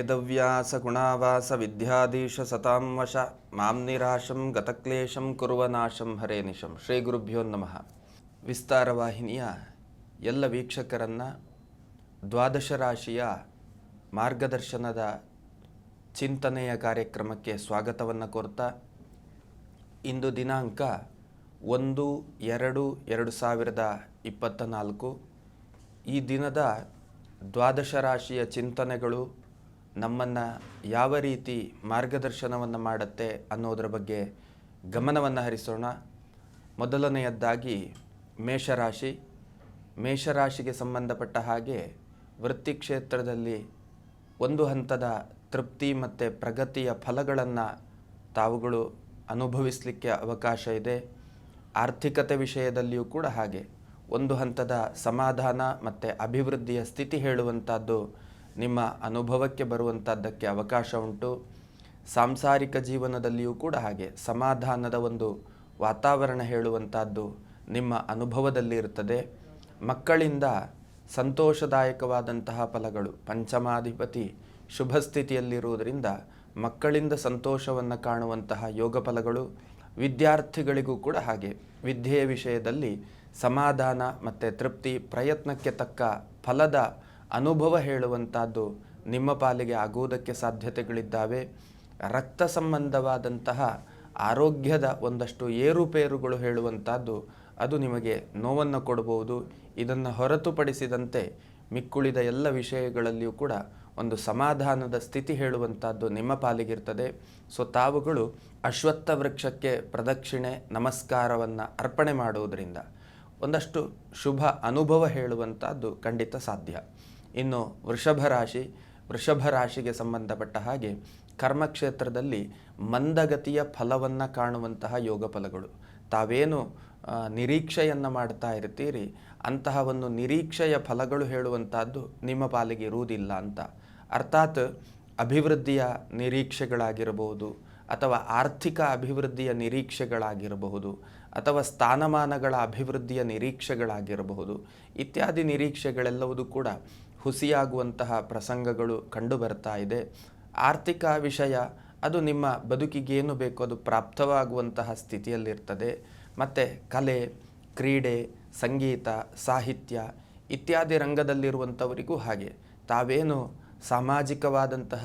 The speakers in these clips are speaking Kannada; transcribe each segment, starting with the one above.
ವೇದವ್ಯಾಸ ಗುಣಾವಾಸ ಸತಾಂ ವಶ ಮಾಂ ನಿರಾಶಂ ಗತಕ್ಲೇಶಂ ಕುರುವನಾಶಂ ಹರೇ ನಿಶಂ. ಶ್ರೀ ಗುರುಭ್ಯೋ ನಮಃ. ವಿಸ್ತಾರವಾಹಿನಿಯ ಎಲ್ಲ ವೀಕ್ಷಕರನ್ನು ದ್ವಾದಶ ರಾಶಿಯ ಮಾರ್ಗದರ್ಶನದ ಚಿಂತನೆಯ ಕಾರ್ಯಕ್ರಮಕ್ಕೆ ಸ್ವಾಗತವನ್ನು ಕೋರ್ತಾ, ಇಂದು ದಿನಾಂಕ 1/2/2024. ಈ ದಿನದ ದ್ವಾದಶ ರಾಶಿಯ ಚಿಂತನೆಗಳು ನಮ್ಮನ್ನು ಯಾವ ರೀತಿ ಮಾರ್ಗದರ್ಶನವನ್ನು ಮಾಡುತ್ತೆ ಅನ್ನೋದರ ಬಗ್ಗೆ ಗಮನವನ್ನು ಹರಿಸೋಣ. ಮೊದಲನೆಯದ್ದಾಗಿ ಮೇಷರಾಶಿಗೆ ಸಂಬಂಧಪಟ್ಟ ಹಾಗೆ ವೃತ್ತಿ ಕ್ಷೇತ್ರದಲ್ಲಿ ಒಂದು ಹಂತದ ತೃಪ್ತಿ ಮತ್ತು ಪ್ರಗತಿಯ ಫಲಗಳನ್ನು ತಾವುಗಳು ಅನುಭವಿಸಲಿಕ್ಕೆ ಅವಕಾಶ ಇದೆ. ಆರ್ಥಿಕತೆ ವಿಷಯದಲ್ಲಿಯೂ ಕೂಡ ಹಾಗೆ ಒಂದು ಹಂತದ ಸಮಾಧಾನ ಮತ್ತು ಅಭಿವೃದ್ಧಿಯ ಸ್ಥಿತಿ ಹೇಳುವಂಥದ್ದು ನಿಮ್ಮ ಅನುಭವಕ್ಕೆ ಬರುವಂಥದ್ದಕ್ಕೆ ಅವಕಾಶ ಉಂಟು. ಸಾಂಸಾರಿಕ ಜೀವನದಲ್ಲಿಯೂ ಕೂಡ ಹಾಗೆ ಸಮಾಧಾನದ ಒಂದು ವಾತಾವರಣ ಹೇಳುವಂಥದ್ದು ನಿಮ್ಮ ಅನುಭವದಲ್ಲಿ ಇರ್ತದೆ. ಮಕ್ಕಳಿಂದ ಸಂತೋಷದಾಯಕವಾದಂತಹ ಫಲಗಳು, ಪಂಚಮಾಧಿಪತಿ ಶುಭ ಸ್ಥಿತಿಯಲ್ಲಿರುವುದರಿಂದ ಮಕ್ಕಳಿಂದ ಸಂತೋಷವನ್ನು ಕಾಣುವಂತಹ ಯೋಗ ಫಲಗಳು. ವಿದ್ಯಾರ್ಥಿಗಳಿಗೂ ಕೂಡ ಹಾಗೆ ವಿದ್ಯೆಯ ವಿಷಯದಲ್ಲಿ ಸಮಾಧಾನ ಮತ್ತು ತೃಪ್ತಿ, ಪ್ರಯತ್ನಕ್ಕೆ ತಕ್ಕ ಫಲದ ಅನುಭವ ಹೇಳುವಂಥದ್ದು ನಿಮ್ಮ ಪಾಲಿಗೆ ಆಗುವುದಕ್ಕೆ ಸಾಧ್ಯತೆಗಳಿದ್ದಾವೆ. ರಕ್ತ ಸಂಬಂಧವಾದಂತಹ ಆರೋಗ್ಯದ ಒಂದಷ್ಟು ಏರುಪೇರುಗಳು ಹೇಳುವಂಥದ್ದು ಅದು ನಿಮಗೆ ನೋವನ್ನು ಕೊಡಬಹುದು. ಇದನ್ನು ಹೊರತುಪಡಿಸಿದಂತೆ ಮಿಕ್ಕುಳಿದ ಎಲ್ಲ ವಿಷಯಗಳಲ್ಲಿಯೂ ಕೂಡ ಒಂದು ಸಮಾಧಾನದ ಸ್ಥಿತಿ ಹೇಳುವಂಥದ್ದು ನಿಮ್ಮ ಪಾಲಿಗಿರ್ತದೆ. ಸೊ ತಾವುಗಳು ಅಶ್ವತ್ಥ ವೃಕ್ಷಕ್ಕೆ ಪ್ರದಕ್ಷಿಣೆ ನಮಸ್ಕಾರವನ್ನು ಅರ್ಪಣೆ ಮಾಡುವುದರಿಂದ ಒಂದಷ್ಟು ಶುಭ ಅನುಭವ ಹೇಳುವಂಥದ್ದು ಖಂಡಿತ ಸಾಧ್ಯ. ಇನ್ನು ವೃಷಭ ರಾಶಿಗೆ ಸಂಬಂಧಪಟ್ಟ ಹಾಗೆ ಕರ್ಮಕ್ಷೇತ್ರದಲ್ಲಿ ಮಂದಗತಿಯ ಫಲವನ್ನು ಕಾಣುವಂತಹ ಯೋಗ ಫಲಗಳು. ತಾವೇನು ನಿರೀಕ್ಷೆಯನ್ನು ಮಾಡ್ತಾ ಇರ್ತೀರಿ ಅಂತಹ ಒಂದು ನಿರೀಕ್ಷೆಯ ಫಲಗಳು ಹೇಳುವಂಥದ್ದು ನಿಮ್ಮ ಪಾಲಿಗೆ ಇರುವುದಿಲ್ಲ ಅಂತ. ಅರ್ಥಾತ್ ಅಭಿವೃದ್ಧಿಯ ನಿರೀಕ್ಷೆಗಳಾಗಿರಬಹುದು, ಅಥವಾ ಆರ್ಥಿಕ ಅಭಿವೃದ್ಧಿಯ ನಿರೀಕ್ಷೆಗಳಾಗಿರಬಹುದು, ಅಥವಾ ಸ್ಥಾನಮಾನಗಳ ಅಭಿವೃದ್ಧಿಯ ನಿರೀಕ್ಷೆಗಳಾಗಿರಬಹುದು. ಇತ್ಯಾದಿ ನಿರೀಕ್ಷೆಗಳೆಲ್ಲವೂ ಕೂಡ ಹುಸಿಯಾಗುವಂತಹ ಪ್ರಸಂಗಗಳು ಕಂಡು ಬರ್ತಾ ಇದೆ. ಆರ್ಥಿಕ ವಿಷಯ ಅದು ನಿಮ್ಮ ಬದುಕಿಗೇನು ಬೇಕೋ ಅದು ಪ್ರಾಪ್ತವಾಗುವಂತಹ ಸ್ಥಿತಿಯಲ್ಲಿರ್ತದೆ. ಮತ್ತು ಕಲೆ, ಕ್ರೀಡೆ, ಸಂಗೀತ, ಸಾಹಿತ್ಯ ಇತ್ಯಾದಿ ರಂಗದಲ್ಲಿರುವಂಥವರಿಗೂ ಹಾಗೆ ತಾವೇನು ಸಾಮಾಜಿಕವಾದಂತಹ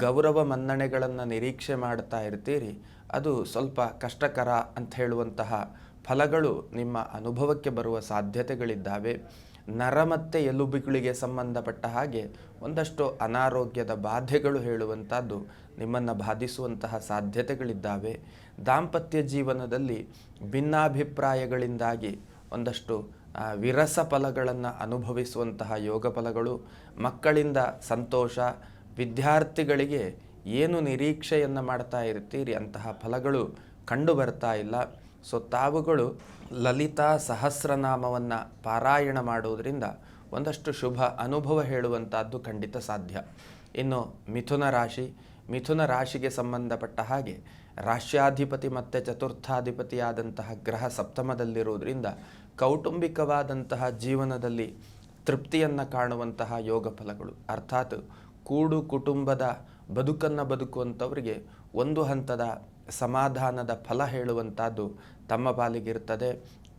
ಗೌರವ ಮನ್ನಣೆಗಳನ್ನು ನಿರೀಕ್ಷೆ ಮಾಡ್ತಾ ಇರ್ತೀರಿ ಅದು ಸ್ವಲ್ಪ ಕಷ್ಟಕರ ಅಂತ ಹೇಳುವಂತಹ ಫಲಗಳು ನಿಮ್ಮ ಅನುಭವಕ್ಕೆ ಬರುವ ಸಾಧ್ಯತೆಗಳಿದ್ದಾವೆ. ನರ ಮತ್ತು ಎಲುಬುಗಳಿಗೆ ಸಂಬಂಧಪಟ್ಟ ಹಾಗೆ ಒಂದಷ್ಟು ಅನಾರೋಗ್ಯದ ಬಾಧೆಗಳು ಹೇಳುವಂಥದ್ದು ನಿಮ್ಮನ್ನು ಬಾಧಿಸುವಂತಹ ಸಾಧ್ಯತೆಗಳಿದ್ದಾವೆ. ದಾಂಪತ್ಯ ಜೀವನದಲ್ಲಿ ಭಿನ್ನಾಭಿಪ್ರಾಯಗಳಿಂದಾಗಿ ಒಂದಷ್ಟು ವಿರಸ ಫಲಗಳನ್ನು ಅನುಭವಿಸುವಂತಹ ಯೋಗ ಫಲಗಳು. ಮಕ್ಕಳಿಂದ ಸಂತೋಷ, ವಿದ್ಯಾರ್ಥಿಗಳಿಗೆ ಏನು ನಿರೀಕ್ಷೆಯನ್ನು ಮಾಡ್ತಾ ಇರ್ತೀರಿ ಅಂತಹ ಫಲಗಳು ಕಂಡು ಬರ್ತಾ ಇಲ್ಲ. ಸೊ ತಾವುಗಳು ಲಲಿತಾ ಸಹಸ್ರನಾಮವನ್ನು ಪಾರಾಯಣ ಮಾಡುವುದರಿಂದ ಒಂದಷ್ಟು ಶುಭ ಅನುಭವ ಹೇಳುವಂಥದ್ದು ಖಂಡಿತ ಸಾಧ್ಯ. ಇನ್ನು ಮಿಥುನ ರಾಶಿಗೆ ಸಂಬಂಧಪಟ್ಟ ಹಾಗೆ ರಾಶ್ಯಾಧಿಪತಿ ಮತ್ತು ಚತುರ್ಥಾಧಿಪತಿಯಾದಂತಹ ಗ್ರಹ ಸಪ್ತಮದಲ್ಲಿರುವುದರಿಂದ ಕೌಟುಂಬಿಕವಾದಂತಹ ಜೀವನದಲ್ಲಿ ತೃಪ್ತಿಯನ್ನು ಕಾಣುವಂತಹ ಯೋಗ ಫಲಗಳು. ಅರ್ಥಾತ್ ಕೂಡು ಕುಟುಂಬದ ಬದುಕನ್ನು ಬದುಕುವಂಥವರಿಗೆ ಒಂದು ಹಂತದ ಸಮಾಧಾನದ ಫಲ ಹೇಳುವಂಥದ್ದು ತಮ್ಮ ಪಾಲಿಗಿರ್ತದೆ.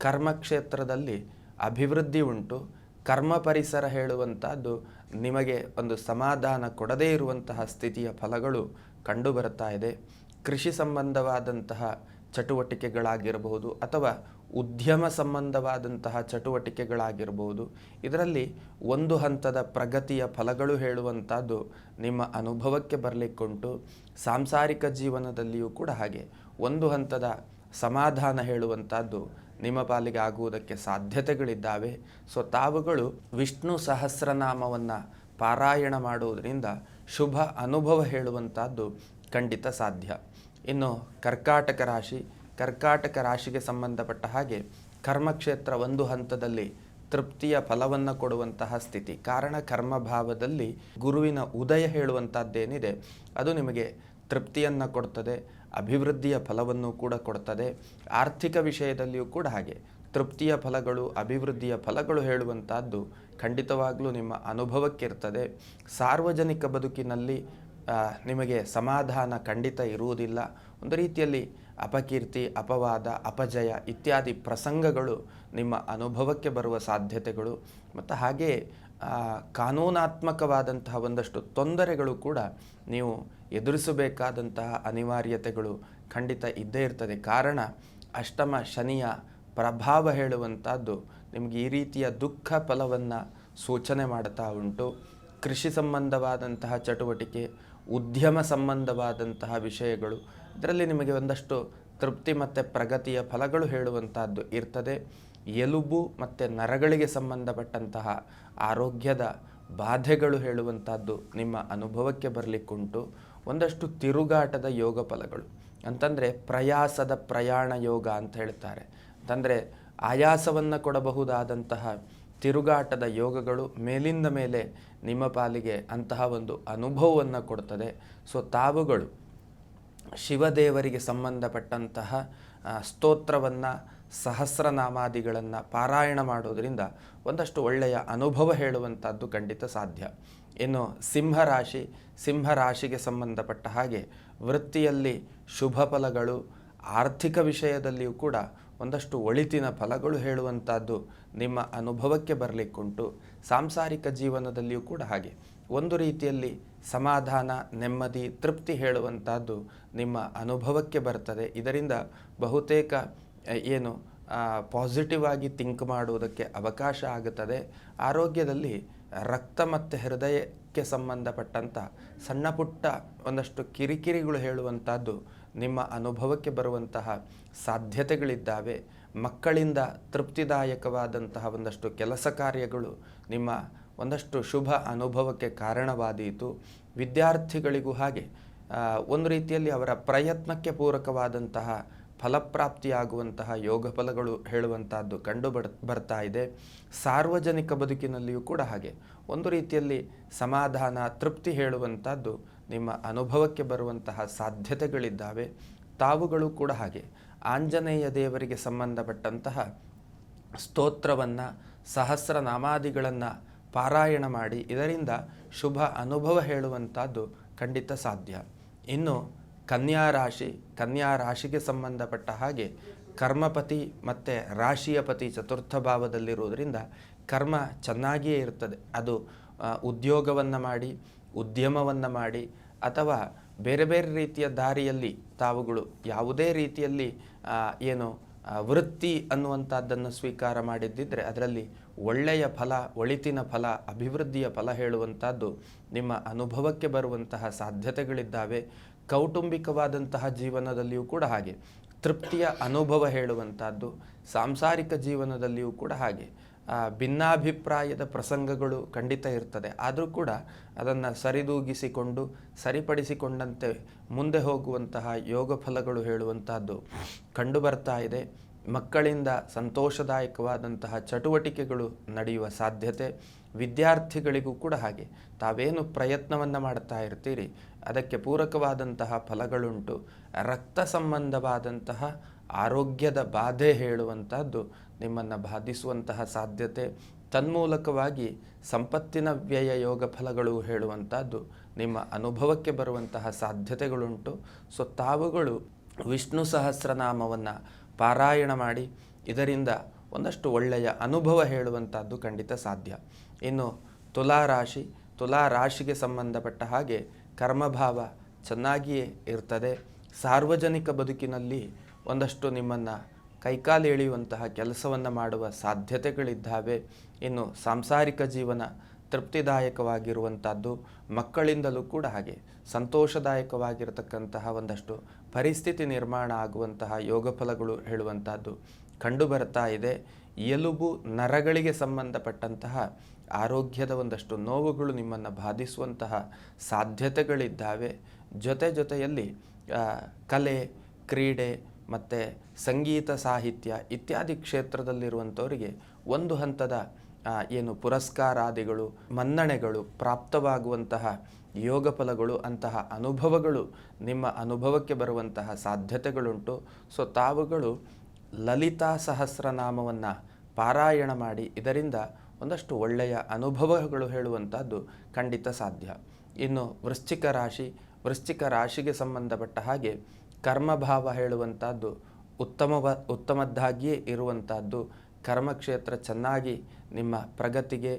ಕರ್ಮಕ್ಷೇತ್ರದಲ್ಲಿ ಅಭಿವೃದ್ಧಿ ಉಂಟು. ಕರ್ಮ ಪರಿಸರ ಹೇಳುವಂಥದ್ದು ನಿಮಗೆ ಒಂದು ಸಮಾಧಾನ ಕೊಡದೇ ಇರುವಂತಹ ಸ್ಥಿತಿಯ ಫಲಗಳು ಕಂಡು ಬರ್ತಾ ಇದೆ. ಕೃಷಿ ಸಂಬಂಧವಾದಂತಹ ಚಟುವಟಿಕೆಗಳಾಗಿರಬಹುದು, ಅಥವಾ ಉದ್ಯಮ ಸಂಬಂಧವಾದಂತಹ ಚಟುವಟಿಕೆಗಳಾಗಿರಬಹುದು. ಇದರಲ್ಲಿ ಒಂದು ಹಂತದ ಪ್ರಗತಿಯ ಫಲಗಳು ಹೇಳುವಂಥದ್ದು ನಿಮ್ಮ ಅನುಭವಕ್ಕೆ ಬರಲಿಕ್ಕುಂಟು. ಸಾಂಸಾರಿಕ ಜೀವನದಲ್ಲಿಯೂ ಕೂಡ ಹಾಗೆ ಒಂದು ಹಂತದ ಸಮಾಧಾನ ಹೇಳುವಂಥದ್ದು ನಿಮ್ಮ ಪಾಲಿಗೆ ಆಗುವುದಕ್ಕೆ ಸಾಧ್ಯತೆಗಳಿದ್ದಾವೆ. ಸೊ ತಾವುಗಳು ವಿಷ್ಣು ಸಹಸ್ರನಾಮವನ್ನು ಪಾರಾಯಣ ಮಾಡುವುದರಿಂದ ಶುಭ ಅನುಭವ ಹೇಳುವಂಥದ್ದು ಖಂಡಿತ ಸಾಧ್ಯ. ಇನ್ನು ಕರ್ಕಾಟಕ ರಾಶಿಗೆ ಸಂಬಂಧಪಟ್ಟ ಹಾಗೆ ಕರ್ಮಕ್ಷೇತ್ರ ಒಂದು ಹಂತದಲ್ಲಿ ತೃಪ್ತಿಯ ಫಲವನ್ನು ಕೊಡುವಂತಹ ಸ್ಥಿತಿ. ಕಾರಣ ಕರ್ಮಭಾವದಲ್ಲಿ ಗುರುವಿನ ಉದಯ ಹೇಳುವಂಥದ್ದೇನಿದೆ ಅದು ನಿಮಗೆ ತೃಪ್ತಿಯನ್ನು ಕೊಡ್ತದೆ, ಅಭಿವೃದ್ಧಿಯ ಫಲವನ್ನು ಕೂಡ ಕೊಡ್ತದೆ. ಆರ್ಥಿಕ ವಿಷಯದಲ್ಲಿಯೂ ಕೂಡ ಹಾಗೆ ತೃಪ್ತಿಯ ಫಲಗಳು, ಅಭಿವೃದ್ಧಿಯ ಫಲಗಳು ಹೇಳುವಂಥದ್ದು ಖಂಡಿತವಾಗಲೂ ನಿಮ್ಮ ಅನುಭವಕ್ಕಿರ್ತದೆ. ಸಾರ್ವಜನಿಕ ಬದುಕಿನಲ್ಲಿ ನಿಮಗೆ ಸಮಾಧಾನ ಖಂಡಿತ ಇರುವುದಿಲ್ಲ. ಒಂದು ರೀತಿಯಲ್ಲಿ ಅಪಕೀರ್ತಿ, ಅಪವಾದ, ಅಪಜಯ ಇತ್ಯಾದಿ ಪ್ರಸಂಗಗಳು ನಿಮ್ಮ ಅನುಭವಕ್ಕೆ ಬರುವ ಸಾಧ್ಯತೆಗಳು ಮತ್ತು ಹಾಗೆ ಕಾನೂನಾತ್ಮಕವಾದಂತಹ ಒಂದಷ್ಟು ತೊಂದರೆಗಳು ಕೂಡ ನೀವು ಎದುರಿಸಬೇಕಾದಂತಹ ಅನಿವಾರ್ಯತೆಗಳು ಖಂಡಿತ ಇದ್ದೇ ಇರ್ತದೆ. ಕಾರಣ ಅಷ್ಟಮ ಶನಿಯ ಪ್ರಭಾವ ಹೇಳುವಂಥದ್ದು ನಿಮಗೆ ಈ ರೀತಿಯ ದುಃಖ ಫಲವನ್ನು ಸೂಚನೆ ಮಾಡ್ತಾ ಉಂಟು. ಕೃಷಿ ಸಂಬಂಧವಾದಂತಹ ಚಟುವಟಿಕೆ, ಉದ್ಯಮ ಸಂಬಂಧವಾದಂತಹ ವಿಷಯಗಳು, ಇದರಲ್ಲಿ ನಿಮಗೆ ಒಂದಷ್ಟು ತೃಪ್ತಿ ಮತ್ತು ಪ್ರಗತಿಯ ಫಲಗಳು ಹೇಳುವಂಥದ್ದು ಇರ್ತದೆ. ಎಲುಬು ಮತ್ತು ನರಗಳಿಗೆ ಸಂಬಂಧಪಟ್ಟಂತಹ ಆರೋಗ್ಯದ ಬಾಧೆಗಳು ಹೇಳುವಂಥದ್ದು ನಿಮ್ಮ ಅನುಭವಕ್ಕೆ ಬರಲಿಕ್ಕುಂಟು. ಒಂದಷ್ಟು ತಿರುಗಾಟದ ಯೋಗ ಫಲಗಳು ಅಂತಂದರೆ ಪ್ರಯಾಸದ ಪ್ರಯಾಣ ಯೋಗ ಅಂತ ಹೇಳ್ತಾರೆ. ಅಂತಂದರೆ ಆಯಾಸವನ್ನು ಕೊಡಬಹುದಾದಂತಹ ತಿರುಗಾಟದ ಯೋಗಗಳು ಮೇಲಿಂದ ಮೇಲೆ ನಿಮ್ಮ ಪಾಲಿಗೆ ಅಂತಹ ಒಂದು ಅನುಭವವನ್ನು ಕೊಡ್ತದೆ. ಸೊ ತಾವುಗಳು ಶಿವದೇವರಿಗೆ ಸಂಬಂಧಪಟ್ಟಂತಹ ಸ್ತೋತ್ರವನ್ನು, ಸಹಸ್ರನಾಮಾದಿಗಳನ್ನು ಪಾರಾಯಣ ಮಾಡೋದರಿಂದ ಒಂದಷ್ಟು ಒಳ್ಳೆಯ ಅನುಭವ ಹೇಳುವಂಥದ್ದು ಖಂಡಿತ ಸಾಧ್ಯ. ಇನ್ನು ಸಿಂಹರಾಶಿಗೆ ಸಂಬಂಧಪಟ್ಟ ಹಾಗೆ ವೃತ್ತಿಯಲ್ಲಿ ಶುಭ ಫಲಗಳು, ಆರ್ಥಿಕ ವಿಷಯದಲ್ಲಿಯೂ ಕೂಡ ಒಂದಷ್ಟು ಒಳಿತಿನ ಫಲಗಳು ಹೇಳುವಂಥದ್ದು ನಿಮ್ಮ ಅನುಭವಕ್ಕೆ ಬರಲಿಕ್ಕುಂಟು. ಸಾಂಸಾರಿಕ ಜೀವನದಲ್ಲಿಯೂ ಕೂಡ ಹಾಗೆ ಒಂದು ರೀತಿಯಲ್ಲಿ ಸಮಾಧಾನ, ನೆಮ್ಮದಿ, ತೃಪ್ತಿ ಹೇಳುವಂಥದ್ದು ನಿಮ್ಮ ಅನುಭವಕ್ಕೆ ಬರ್ತದೆ. ಇದರಿಂದ ಬಹುತೇಕ ಪಾಸಿಟಿವ್ ಆಗಿ ಥಿಂಕ್ ಮಾಡುವುದಕ್ಕೆ ಅವಕಾಶ ಆಗುತ್ತದೆ. ಆರೋಗ್ಯದಲ್ಲಿ ರಕ್ತ ಮತ್ತು ಹೃದಯಕ್ಕೆ ಸಂಬಂಧಪಟ್ಟಂಥ ಸಣ್ಣ ಪುಟ್ಟ ಒಂದಷ್ಟು ಕಿರಿಕಿರಿಗಳು ಹೇಳುವಂಥದ್ದು ನಿಮ್ಮ ಅನುಭವಕ್ಕೆ ಬರುವಂತಹ ಸಾಧ್ಯತೆಗಳಿದ್ದಾವೆ. ಮಕ್ಕಳಿಂದ ತೃಪ್ತಿದಾಯಕವಾದಂತಹ ಒಂದಷ್ಟು ಕೆಲಸ ಕಾರ್ಯಗಳು ನಿಮ್ಮ ಒಂದಷ್ಟು ಶುಭ ಅನುಭವಕ್ಕೆ ಕಾರಣವಾದೀತು. ವಿದ್ಯಾರ್ಥಿಗಳಿಗೂ ಹಾಗೆ ಒಂದು ರೀತಿಯಲ್ಲಿ ಅವರ ಪ್ರಯತ್ನಕ್ಕೆ ಪೂರಕವಾದಂತಹ ಫಲಪ್ರಾಪ್ತಿಯಾಗುವಂತಹ ಯೋಗ ಫಲಗಳು ಹೇಳುವಂಥದ್ದು ಬರ್ತಾ ಇದೆ. ಸಾರ್ವಜನಿಕ ಬದುಕಿನಲ್ಲಿಯೂ ಕೂಡ ಹಾಗೆ ಒಂದು ರೀತಿಯಲ್ಲಿ ಸಮಾಧಾನ, ತೃಪ್ತಿ ಹೇಳುವಂಥದ್ದು ನಿಮ್ಮ ಅನುಭವಕ್ಕೆ ಬರುವಂತಹ ಸಾಧ್ಯತೆಗಳಿದ್ದಾವೆ. ತಾವುಗಳು ಕೂಡ ಹಾಗೆ ಆಂಜನೇಯ ದೇವರಿಗೆ ಸಂಬಂಧಪಟ್ಟಂತಹ ಸ್ತೋತ್ರವನ್ನು, ಸಹಸ್ರನಾಮಾದಿಗಳನ್ನು ಪಾರಾಯಣ ಮಾಡಿ ಇದರಿಂದ ಶುಭ ಅನುಭವ ಹೇಳುವಂಥದ್ದು ಖಂಡಿತ ಸಾಧ್ಯ. ಇನ್ನು ಕನ್ಯಾ ರಾಶಿಗೆ ಸಂಬಂಧಪಟ್ಟ ಹಾಗೆ ಕರ್ಮಪತಿ ಮತ್ತು ರಾಶಿಯ ಪತಿ ಚತುರ್ಥ ಭಾವದಲ್ಲಿರುವುದರಿಂದ ಕರ್ಮ ಚೆನ್ನಾಗಿಯೇ ಇರ್ತದೆ. ಅದು ಉದ್ಯೋಗವನ್ನು ಮಾಡಿ, ಉದ್ಯಮವನ್ನು ಮಾಡಿ ಅಥವಾ ಬೇರೆ ಬೇರೆ ರೀತಿಯ ದಾರಿಯಲ್ಲಿ ತಾವುಗಳು ಯಾವುದೇ ರೀತಿಯಲ್ಲಿ ವೃತ್ತಿ ಅನ್ನುವಂಥದ್ದನ್ನು ಸ್ವೀಕಾರ ಮಾಡಿದ್ದಿದ್ರೆ ಅದರಲ್ಲಿ ಒಳ್ಳೆಯ ಫಲ, ಒಳಿತಿನ ಫಲ, ಅಭಿವೃದ್ಧಿಯ ಫಲ ಹೇಳುವಂಥದ್ದು ನಿಮ್ಮ ಅನುಭವಕ್ಕೆ ಬರುವಂತಹ ಸಾಧ್ಯತೆಗಳಿದ್ದಾವೆ. ಕೌಟುಂಬಿಕವಾದಂತಹ ಜೀವನದಲ್ಲಿಯೂ ಕೂಡ ಹಾಗೆ ತೃಪ್ತಿಯ ಅನುಭವ ಹೇಳುವಂಥದ್ದು, ಸಾಂಸಾರಿಕ ಜೀವನದಲ್ಲಿಯೂ ಕೂಡ ಹಾಗೆ ಭಿನ್ನಾಭಿಪ್ರಾಯದ ಪ್ರಸಂಗಗಳು ಖಂಡಿತ ಇರ್ತದೆ. ಆದರೂ ಕೂಡ ಅದನ್ನು ಸರಿದೂಗಿಸಿಕೊಂಡು ಸರಿಪಡಿಸಿಕೊಂಡಂತೆ ಮುಂದೆ ಹೋಗುವಂತಹ ಯೋಗ ಫಲಗಳು ಹೇಳುವಂಥದ್ದು ಕಂಡು ಬರ್ತಾ ಇದೆ. ಮಕ್ಕಳಿಂದ ಸಂತೋಷದಾಯಕವಾದಂತಹ ಚಟುವಟಿಕೆಗಳು ನಡೆಯುವ ಸಾಧ್ಯತೆ. ವಿದ್ಯಾರ್ಥಿಗಳಿಗೂ ಕೂಡ ಹಾಗೆ ತಾವೇನು ಪ್ರಯತ್ನವನ್ನು ಮಾಡ್ತಾ ಇರ್ತೀರಿ ಅದಕ್ಕೆ ಪೂರಕವಾದಂತಹ ಫಲಗಳುಂಟು. ರಕ್ತ ಸಂಬಂಧವಾದಂತಹ ಆರೋಗ್ಯದ ಬಾಧೆ ಹೇಳುವಂಥದ್ದು ನಿಮ್ಮನ್ನು ಬಾಧಿಸುವಂತಹ ಸಾಧ್ಯತೆ. ತನ್ಮೂಲಕವಾಗಿ ಸಂಪತ್ತಿನ ವ್ಯಯ ಯೋಗ ಫಲಗಳು ಹೇಳುವಂಥದ್ದು ನಿಮ್ಮ ಅನುಭವಕ್ಕೆ ಬರುವಂತಹ ಸಾಧ್ಯತೆಗಳುಂಟು. ಸೊ ತಾವುಗಳು ವಿಷ್ಣು ಸಹಸ್ರನಾಮವನ್ನು ಪಾರಾಯಣ ಮಾಡಿ ಇದರಿಂದ ಒಂದಷ್ಟು ಒಳ್ಳೆಯ ಅನುಭವ ಹೇಳುವಂಥದ್ದು ಖಂಡಿತ ಸಾಧ್ಯ. ಇನ್ನು ತುಲಾರಾಶಿಗೆ ಸಂಬಂಧಪಟ್ಟ ಹಾಗೆ ಕರ್ಮಭಾವ ಚೆನ್ನಾಗಿಯೇ ಇರ್ತದೆ. ಸಾರ್ವಜನಿಕ ಬದುಕಿನಲ್ಲಿ ಒಂದಷ್ಟು ನಿಮ್ಮನ್ನು ಕೈಕಾಲು ಎಳೆಯುವಂತಹ ಕೆಲಸವನ್ನು ಮಾಡುವ ಸಾಧ್ಯತೆಗಳಿದ್ದಾವೆ. ಇನ್ನು ಸಾಂಸಾರಿಕ ಜೀವನ ತೃಪ್ತಿದಾಯಕವಾಗಿರುವಂಥದ್ದು, ಮಕ್ಕಳಿಂದಲೂ ಕೂಡ ಹಾಗೆ ಸಂತೋಷದಾಯಕವಾಗಿರತಕ್ಕಂತಹ ಒಂದಷ್ಟು ಪರಿಸ್ಥಿತಿ ನಿರ್ಮಾಣ ಆಗುವಂತಹ ಯೋಗ ಫಲಗಳು ಹೇಳುವಂಥದ್ದು ಕಂಡು ಬರ್ತಾ ಇದೆ. ಎಲುಬು ನರಗಳಿಗೆ ಸಂಬಂಧಪಟ್ಟಂತಹ ಆರೋಗ್ಯದ ಒಂದಷ್ಟು ನೋವುಗಳು ನಿಮ್ಮನ್ನು ಬಾಧಿಸುವಂತಹ ಸಾಧ್ಯತೆಗಳಿದ್ದಾವೆ. ಜೊತೆಯಲ್ಲಿ ಕಲೆ, ಕ್ರೀಡೆ ಮತ್ತು ಸಂಗೀತ, ಸಾಹಿತ್ಯ ಇತ್ಯಾದಿ ಕ್ಷೇತ್ರದಲ್ಲಿರುವಂಥವರಿಗೆ ಒಂದು ಹಂತದ ಪುರಸ್ಕಾರಾದಿಗಳು, ಮನ್ನಣೆಗಳು ಪ್ರಾಪ್ತವಾಗುವಂತಹ ಯೋಗ ಫಲಗಳು, ಅಂತಹ ಅನುಭವಗಳು ನಿಮ್ಮ ಅನುಭವಕ್ಕೆ ಬರುವಂತಹ ಸಾಧ್ಯತೆಗಳುಂಟು. ಸೊ ತಾವುಗಳು ಲಲಿತಾ ಸಹಸ್ರನಾಮವನ್ನು ಪಾರಾಯಣ ಮಾಡಿ ಇದರಿಂದ ಒಂದಷ್ಟು ಒಳ್ಳೆಯ ಅನುಭವಗಳು ಹೇಳುವಂಥದ್ದು ಖಂಡಿತ ಸಾಧ್ಯ. ಇನ್ನು ವೃಶ್ಚಿಕ ರಾಶಿಗೆ ಸಂಬಂಧಪಟ್ಟ ಹಾಗೆ ಕರ್ಮಭಾವ ಹೇಳುವಂಥದ್ದು ಉತ್ತಮದ್ದಾಗಿಯೇ ಇರುವಂಥದ್ದು. ಕರ್ಮಕ್ಷೇತ್ರ ಚೆನ್ನಾಗಿ ನಿಮ್ಮ ಪ್ರಗತಿಗೆ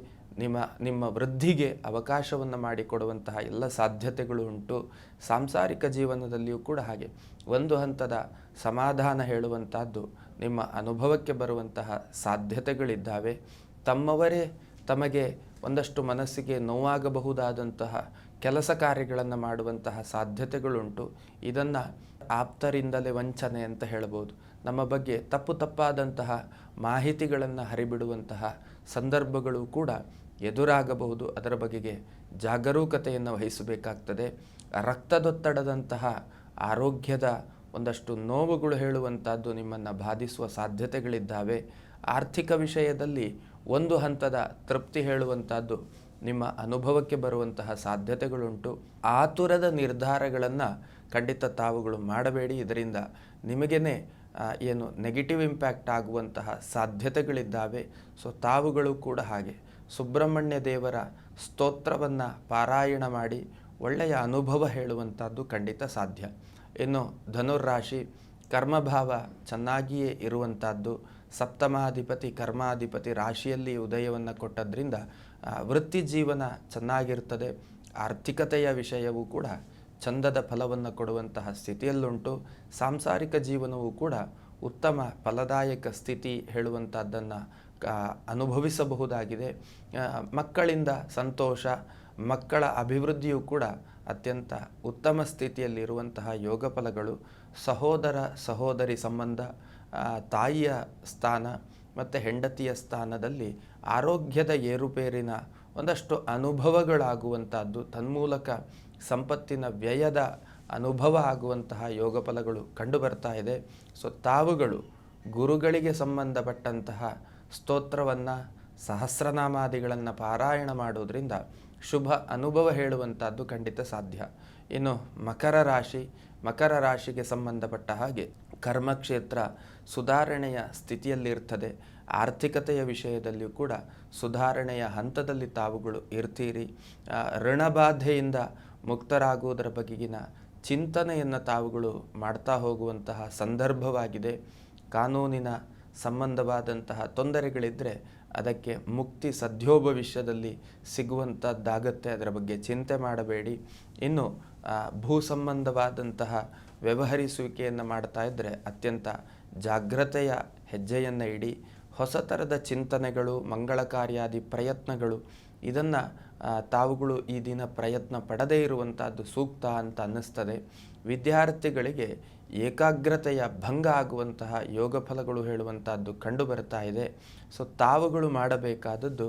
ನಿಮ್ಮ ವೃದ್ಧಿಗೆ ಅವಕಾಶವನ್ನು ಮಾಡಿಕೊಡುವಂತಹ ಎಲ್ಲ ಸಾಧ್ಯತೆಗಳು ಉಂಟು. ಸಾಂಸಾರಿಕ ಜೀವನದಲ್ಲಿಯೂ ಕೂಡ ಹಾಗೆ ಒಂದು ಹಂತದ ಸಮಾಧಾನ ಹೇಳುವಂಥದ್ದು ನಿಮ್ಮ ಅನುಭವಕ್ಕೆ ಬರುವಂತಹ ಸಾಧ್ಯತೆಗಳಿದ್ದಾವೆ. ತಮ್ಮವರೇ ತಮಗೆ ಒಂದಷ್ಟು ಮನಸ್ಸಿಗೆ ನೋವಾಗಬಹುದಾದಂತಹ ಕೆಲಸ ಕಾರ್ಯಗಳನ್ನು ಮಾಡುವಂತಹ ಸಾಧ್ಯತೆಗಳುಂಟು. ಇದನ್ನು ಆಪ್ತರಿಂದಲೇ ವಂಚನೆ ಅಂತ ಹೇಳ್ಬೋದು. ನಮ್ಮ ಬಗ್ಗೆ ತಪ್ಪಾದಂತಹ ಮಾಹಿತಿಗಳನ್ನು ಹರಿಬಿಡುವಂತಹ ಸಂದರ್ಭಗಳು ಕೂಡ ಎದುರಾಗಬಹುದು. ಅದರ ಬಗೆಗೆ ಜಾಗರೂಕತೆಯನ್ನು ವಹಿಸಬೇಕಾಗ್ತದೆ. ರಕ್ತದೊತ್ತಡದಂತಹ ಆರೋಗ್ಯದ ಒಂದಷ್ಟು ನೋವುಗಳು ಹೇಳುವಂಥದ್ದು ನಿಮ್ಮನ್ನು ಬಾಧಿಸುವ ಸಾಧ್ಯತೆಗಳಿದ್ದಾವೆ. ಆರ್ಥಿಕ ವಿಷಯದಲ್ಲಿ ಒಂದು ಹಂತದ ತೃಪ್ತಿ ಹೇಳುವಂಥದ್ದು ನಿಮ್ಮ ಅನುಭವಕ್ಕೆ ಬರುವಂತಹ ಸಾಧ್ಯತೆಗಳುಂಟು. ಆತುರದ ನಿರ್ಧಾರಗಳನ್ನು ಖಂಡಿತ ತಾವುಗಳು ಮಾಡಬೇಡಿ. ಇದರಿಂದ ನಿಮಗೇನೆ ಏನು ನೆಗೆಟಿವ್ ಇಂಪ್ಯಾಕ್ಟ್ ಆಗುವಂತಹ ಸಾಧ್ಯತೆಗಳಿದ್ದಾವೆ. ಸೊ ತಾವುಗಳು ಕೂಡ ಹಾಗೆ ಸುಬ್ರಹ್ಮಣ್ಯ ದೇವರ ಸ್ತೋತ್ರವನ್ನು ಪಾರಾಯಣ ಮಾಡಿ ಒಳ್ಳೆಯ ಅನುಭವ ಹೇಳುವಂಥದ್ದು ಖಂಡಿತ ಸಾಧ್ಯ. ಇನ್ನು ಧನುರ್ರಾಶಿ ಕರ್ಮಭಾವ ಚೆನ್ನಾಗಿಯೇ ಇರುವಂಥದ್ದು. ಸಪ್ತಮಾಧಿಪತಿ ಕರ್ಮಾಧಿಪತಿ ರಾಶಿಯಲ್ಲಿ ಉದಯವನ್ನು ಕೊಟ್ಟದ್ರಿಂದ ವೃತ್ತಿ ಜೀವನ ಚೆನ್ನಾಗಿರ್ತದೆ. ಆರ್ಥಿಕತೆಯ ವಿಷಯವೂ ಕೂಡ ಚಂದದ ಫಲವನ್ನು ಕೊಡುವಂತಹ ಸ್ಥಿತಿಯಲ್ಲುಂಟು. ಸಾಂಸಾರಿಕ ಜೀವನವೂ ಕೂಡ ಉತ್ತಮ ಫಲದಾಯಕ ಸ್ಥಿತಿ ಹೇಳುವಂಥದ್ದನ್ನು ಅನುಭವಿಸಬಹುದಾಗಿದೆ. ಮಕ್ಕಳಿಂದ ಸಂತೋಷ, ಮಕ್ಕಳ ಅಭಿವೃದ್ಧಿಯೂ ಕೂಡ ಅತ್ಯಂತ ಉತ್ತಮ ಸ್ಥಿತಿಯಲ್ಲಿರುವಂತಹ ಯೋಗ ಫಲಗಳು. ಸಹೋದರ ಸಹೋದರಿ ಸಂಬಂಧ, ತಾಯಿಯ ಸ್ಥಾನ ಮತ್ತು ಹೆಂಡತಿಯ ಸ್ಥಾನದಲ್ಲಿ ಆರೋಗ್ಯದ ಏರುಪೇರಿನ ಒಂದಷ್ಟು ಅನುಭವಗಳಾಗುವಂಥದ್ದು, ತನ್ಮೂಲಕ ಸಂಪತ್ತಿನ ವ್ಯಯದ ಅನುಭವ ಆಗುವಂತಹ ಯೋಗ ಫಲಗಳು ಕಂಡುಬರ್ತಾ ಇದೆ. ಸೊ ತಾವುಗಳು ಗುರುಗಳಿಗೆ ಸಂಬಂಧಪಟ್ಟಂತಹ ಸ್ತೋತ್ರವನ್ನು ಸಹಸ್ರನಾಮಾದಿಗಳನ್ನು ಪಾರಾಯಣ ಮಾಡೋದ್ರಿಂದ ಶುಭ ಅನುಭವ ಹೇಳುವಂಥದ್ದು ಖಂಡಿತ ಸಾಧ್ಯ. ಇನ್ನು ಮಕರ ರಾಶಿಗೆ ಸಂಬಂಧಪಟ್ಟ ಹಾಗೆ ಕರ್ಮಕ್ಷೇತ್ರ ಸುಧಾರಣೆಯ ಸ್ಥಿತಿಯಲ್ಲಿರ್ತದೆ. ಆರ್ಥಿಕತೆಯ ವಿಷಯದಲ್ಲಿಯೂ ಕೂಡ ಸುಧಾರಣೆಯ ಹಂತದಲ್ಲಿ ತಾವುಗಳು ಇರ್ತೀರಿ. ಋಣಬಾಧೆಯಿಂದ ಮುಕ್ತರಾಗುವುದರ ಬಗೆಗಿನ ಚಿಂತನೆಯನ್ನು ತಾವುಗಳು ಮಾಡ್ತಾ ಹೋಗುವಂತಹ ಸಂದರ್ಭವಾಗಿದೆ. ಕಾನೂನಿನ ಸಂಬಂಧವಾದಂತಹ ತೊಂದರೆಗಳಿದ್ದರೆ ಅದಕ್ಕೆ ಮುಕ್ತಿ ಸದ್ಯೋಭವಿಷ್ಯದಲ್ಲಿ ಸಿಗುವಂಥದ್ದಾಗತ್ತೆ. ಅದರ ಬಗ್ಗೆ ಚಿಂತೆ ಮಾಡಬೇಡಿ. ಇನ್ನು ಭೂ ಸಂಬಂಧವಾದಂತಹ ವ್ಯವಹರಿಸುವಿಕೆಯನ್ನು ಮಾಡ್ತಾ ಇದ್ದರೆ ಅತ್ಯಂತ ಜಾಗ್ರತೆಯ ಹೆಜ್ಜೆಯನ್ನು ಇಡಿ. ಹೊಸ ಥರದ ಚಿಂತನೆಗಳು, ಮಂಗಳ ಕಾರ್ಯಾದಿ ಪ್ರಯತ್ನಗಳು, ಇದನ್ನು ತಾವುಗಳು ಈ ದಿನ ಪ್ರಯತ್ನ ಪಡದೇ ಇರುವಂಥದ್ದು ಸೂಕ್ತ ಅಂತ ಅನ್ನಿಸ್ತದೆ. ವಿದ್ಯಾರ್ಥಿಗಳಿಗೆ ಏಕಾಗ್ರತೆಯ ಭಂಗ ಆಗುವಂತಹ ಯೋಗ ಫಲಗಳು ಹೇಳುವಂಥದ್ದು ಕಂಡು ಬರ್ತಾ ಇದೆ. ಸೊ ತಾವುಗಳು ಮಾಡಬೇಕಾದದ್ದು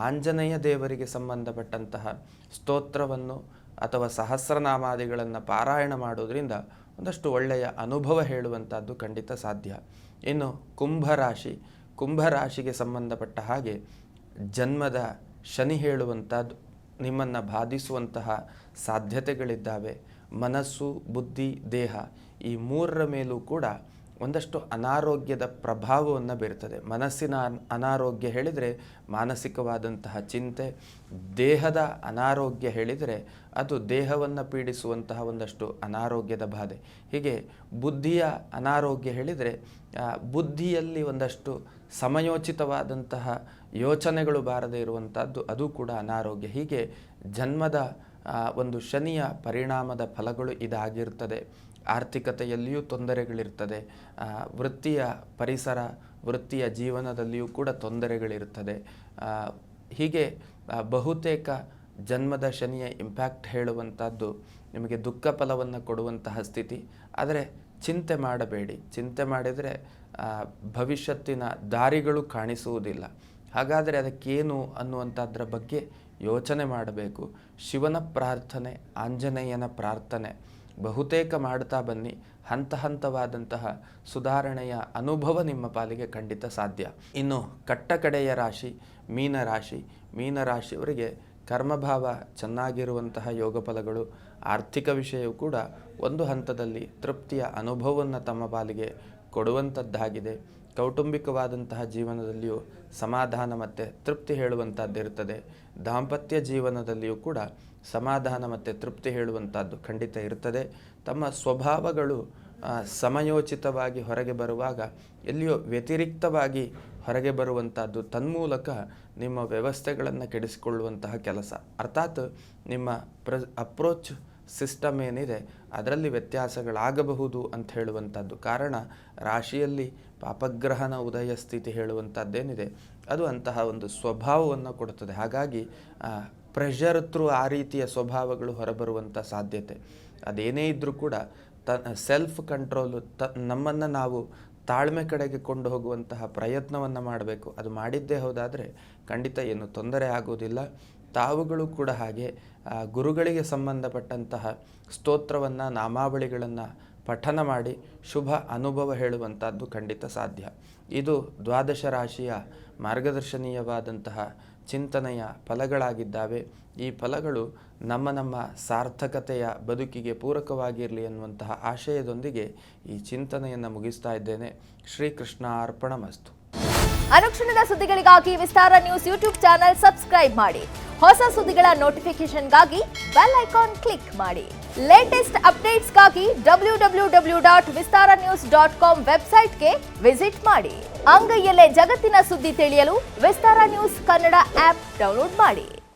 ಆಂಜನೇಯ ದೇವರಿಗೆ ಸಂಬಂಧಪಟ್ಟಂತಹ ಸ್ತೋತ್ರವನ್ನು ಅಥವಾ ಸಹಸ್ರನಾಮಾದಿಗಳನ್ನು ಪಾರಾಯಣ ಮಾಡೋದ್ರಿಂದ ಒಂದಷ್ಟು ಒಳ್ಳೆಯ ಅನುಭವ ಹೇಳುವಂಥದ್ದು ಖಂಡಿತ ಸಾಧ್ಯ. ಇನ್ನು ಕುಂಭರಾಶಿಗೆ ಸಂಬಂಧಪಟ್ಟ ಹಾಗೆ ಜನ್ಮದ ಶನಿ ಹೇಳುವಂಥದ್ದು ನಿಮ್ಮನ್ನು ಬಾಧಿಸುವಂತಹ ಸಾಧ್ಯತೆಗಳಿದ್ದಾವೆ. ಮನಸ್ಸು, ಬುದ್ಧಿ, ದೇಹ ಈ ಮೂರರ ಮೇಲೂ ಕೂಡ ಒಂದಷ್ಟು ಅನಾರೋಗ್ಯದ ಪ್ರಭಾವವನ್ನು ಬೀರ್ತದೆ. ಮನಸ್ಸಿನ ಅನಾರೋಗ್ಯ ಹೇಳಿದರೆ ಮಾನಸಿಕವಾದಂತಹ ಚಿಂತೆ, ದೇಹದ ಅನಾರೋಗ್ಯ ಹೇಳಿದರೆ ಅದು ದೇಹವನ್ನು ಪೀಡಿಸುವಂತಹ ಒಂದಷ್ಟು ಅನಾರೋಗ್ಯದ ಬಾಧೆ. ಹೀಗೆ ಬುದ್ಧಿಯ ಅನಾರೋಗ್ಯ ಹೇಳಿದರೆ ಬುದ್ಧಿಯಲ್ಲಿ ಒಂದಷ್ಟು ಸಮಯೋಚಿತವಾದಂತಹ ಯೋಚನೆಗಳು ಬಾರದೇ ಇರುವಂಥದ್ದು, ಅದು ಕೂಡ ಅನಾರೋಗ್ಯ. ಹೀಗೆ ಜನ್ಮದ ಒಂದು ಶನಿಯ ಪರಿಣಾಮದ ಫಲಗಳು ಇದಾಗಿರ್ತದೆ. ಆರ್ಥಿಕತೆಯಲ್ಲಿಯೂ ತೊಂದರೆಗಳಿರ್ತದೆ. ವೃತ್ತಿಯ ಪರಿಸರ, ವೃತ್ತಿಯ ಜೀವನದಲ್ಲಿಯೂ ಕೂಡ ತೊಂದರೆಗಳಿರ್ತದೆ. ಹೀಗೆ ಬಹುತೇಕ ಜನ್ಮದ ಶನಿಯ ಇಂಪ್ಯಾಕ್ಟ್ ಹೇಳುವಂಥದ್ದು ನಿಮಗೆ ದುಃಖ ಫಲವನ್ನು ಕೊಡುವಂತಹ ಸ್ಥಿತಿ. ಆದರೆ ಚಿಂತೆ ಮಾಡಬೇಡಿ. ಚಿಂತೆ ಮಾಡಿದರೆ ಭವಿಷ್ಯತ್ತಿನ ದಾರಿಗಳು ಕಾಣಿಸುವುದಿಲ್ಲ. ಹಾಗಾದರೆ ಅದಕ್ಕೇನು ಅನ್ನುವಂಥದ್ರ ಬಗ್ಗೆ ಯೋಚನೆ ಮಾಡಬೇಕು. ಶಿವನ ಪ್ರಾರ್ಥನೆ, ಆಂಜನೇಯನ ಪ್ರಾರ್ಥನೆ ಬಹುತೇಕ ಮಾಡ್ತಾ ಬನ್ನಿ. ಹಂತವಾದಂತಹ ಸುಧಾರಣೆಯ ಅನುಭವ ನಿಮ್ಮ ಪಾಲಿಗೆ ಖಂಡಿತ ಸಾಧ್ಯ. ಇನ್ನು ಕಟ್ಟಕಡೆಯ ರಾಶಿ ಮೀನರಾಶಿಯವರಿಗೆ ಕರ್ಮಭಾವ ಚೆನ್ನಾಗಿರುವಂತಹ ಯೋಗ ಫಲಗಳು. ಆರ್ಥಿಕ ವಿಷಯವೂ ಕೂಡ ಒಂದು ಹಂತದಲ್ಲಿ ತೃಪ್ತಿಯ ಅನುಭವವನ್ನು ತಮ್ಮ ಪಾಲಿಗೆ ಕೊಡುವಂಥದ್ದಾಗಿದೆ. ಕೌಟುಂಬಿಕವಾದಂತಹ ಜೀವನದಲ್ಲಿಯೂ ಸಮಾಧಾನ ಮತ್ತು ತೃಪ್ತಿ ಹೇಳುವಂಥದ್ದಿರ್ತದೆ. ದಾಂಪತ್ಯ ಜೀವನದಲ್ಲಿಯೂ ಕೂಡ ಸಮಾಧಾನ ಮತ್ತು ತೃಪ್ತಿ ಹೇಳುವಂಥದ್ದು ಖಂಡಿತ ಇರ್ತದೆ. ತಮ್ಮ ಸ್ವಭಾವಗಳು ಸಮಯೋಚಿತವಾಗಿ ಹೊರಗೆ ಬರುವಾಗ ಎಲ್ಲಿಯೋ ವ್ಯತಿರಿಕ್ತವಾಗಿ ಹೊರಗೆ ಬರುವಂಥದ್ದು, ತನ್ಮೂಲಕ ನಿಮ್ಮ ವ್ಯವಸ್ಥೆಗಳನ್ನು ಕೆಡಿಸಿಕೊಳ್ಳುವಂತಹ ಕೆಲಸ. ಅರ್ಥಾತ್ ನಿಮ್ಮ ಅಪ್ರೋಚ್ ಸಿಸ್ಟಮ್ ಏನಿದೆ ಅದರಲ್ಲಿ ವ್ಯತ್ಯಾಸಗಳಾಗಬಹುದು ಅಂತ ಹೇಳುವಂಥದ್ದು. ಕಾರಣ ರಾಶಿಯಲ್ಲಿ ಪಾಪಗ್ರಹನ ಉದಯ ಸ್ಥಿತಿ ಹೇಳುವಂಥದ್ದೇನಿದೆ ಅದು ಅಂತಹ ಒಂದು ಸ್ವಭಾವವನ್ನು ಕೊಡುತ್ತದೆ. ಹಾಗಾಗಿ ಪ್ರೆಷರ್ ಥ್ರೂ ಆ ರೀತಿಯ ಸ್ವಭಾವಗಳು ಹೊರಬರುವಂಥ ಸಾಧ್ಯತೆ. ಅದೇನೇ ಇದ್ದರೂ ಕೂಡ ಸೆಲ್ಫ್ ಕಂಟ್ರೋಲು, ನಮ್ಮನ್ನು ನಾವು ತಾಳ್ಮೆ ಕಡೆಗೆ ಕೊಂಡು ಹೋಗುವಂತಹ ಪ್ರಯತ್ನವನ್ನು ಮಾಡಬೇಕು. ಅದು ಮಾಡಿದ್ದೇ ಹೋದಾದರೆ ಖಂಡಿತ ಏನು ತೊಂದರೆ ಆಗೋದಿಲ್ಲ. ತಾವುಗಳು ಕೂಡ ಹಾಗೆ ಗುರುಗಳಿಗೆ ಸಂಬಂಧಪಟ್ಟಂತಹ ಸ್ತೋತ್ರವನ್ನು, ನಾಮಾವಳಿಗಳನ್ನು ಪಠನ ಮಾಡಿ ಶುಭ ಅನುಭವ ಹೇಳುವಂಥದ್ದು ಖಂಡಿತ ಸಾಧ್ಯ. ಇದು ದ್ವಾದಶ ರಾಶಿಯ ಮಾರ್ಗದರ್ಶನೀಯವಾದಂತಹ ಚಿಂತನೆಯ ಫಲಗಳಾಗಿದ್ದಾವೆ. ಈ ಫಲಗಳು ನಮ್ಮ ಸಾರ್ಥಕತೆಯ ಬದುಕಿಗೆ ಪೂರಕವಾಗಿರಲಿ ಅನ್ನುವಂತಹ ಆಶಯದೊಂದಿಗೆ ಈ ಚಿಂತನೆಯನ್ನು ಮುಗಿಸ್ತಾ ಇದ್ದೇನೆ. ಶ್ರೀಕೃಷ್ಣ ಅರ್ಪಣಮಸ್ತು. ಅನುಕ್ಷಣದ ಸುದ್ದಿಗಳಿಗಾಗಿ ವಿಸ್ತಾರ ನ್ಯೂಸ್ ಯೂಟ್ಯೂಬ್ ಚಾನೆಲ್ ಸಬ್ಸ್ಕ್ರೈಬ್ ಮಾಡಿ. ಹೊಸ ಸುದ್ದಿಗಳ ನೋಟಿಫಿಕೇಶನ್ಗಾಗಿ ಬೆಲ್ ಐಕಾನ್ ಕ್ಲಿಕ್ ಮಾಡಿ. ಲೇಟೆಸ್ಟ್ ಅಪ್ಡೇಟ್ಸ್ಗಾಗಿ www.vistaranews.com ವೆಬ್ಸೈಟ್ಗೆ ವಿಸಿಟ್ ಮಾಡಿ. ಅಂಗೈಯಲ್ಲೇ ಜಗತ್ತಿನ ಸುದ್ದಿ ತಿಳಿಯಲು ವಿಸ್ತಾರ ನ್ಯೂಸ್ ಕನ್ನಡ ಆಪ್ ಡೌನ್ಲೋಡ್ ಮಾಡಿ.